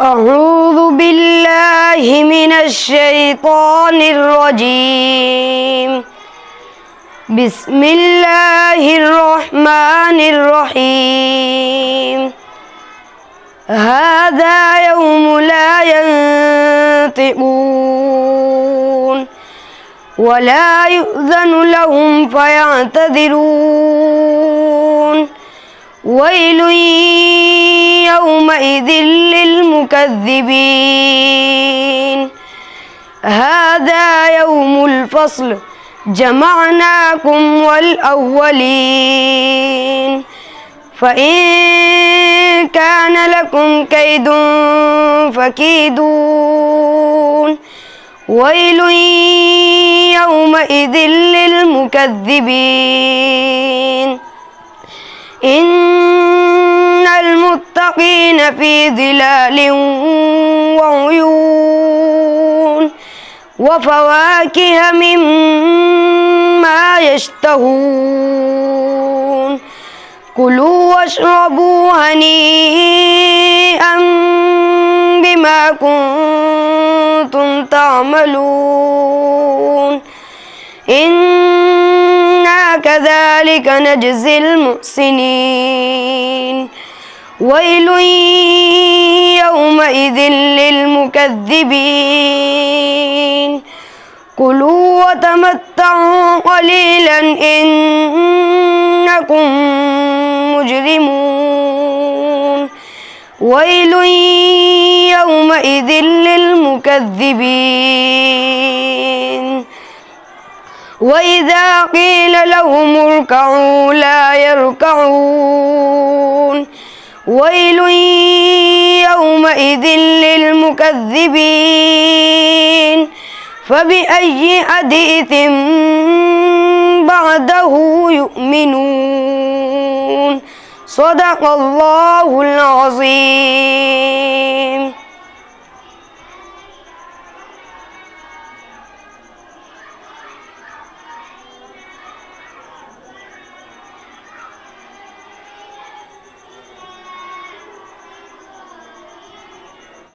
أعوذ بالله من الشيطان الرجيم. بسم الله الرحمن الرحيم. هذا يوم لا ينطقون ولا يؤذن لهم فيعتذرون. ويل يومئذ للمكذبين. هذا يوم الفصل جمعناكم والأولين. فإن كان لكم كيد فكيدون. ويل يومئذ للمكذبين. إن المتقين في ظلال وعيون وفواكه مما يشتهون. كلوا واشربوا هنيئا بما كنتم تعملون. إنا كذلك نجزي المحسنين. ويل يومئذ للمكذبين. كلوا وتمتعوا قليلا إنكم مجرمون. ويل يومئذ للمكذبين. وإذا قيل لهم اركعوا لا يركعون. ويل يومئذ للمكذبين. فبأي حديث بعده يؤمنون. صدق الله العظيم.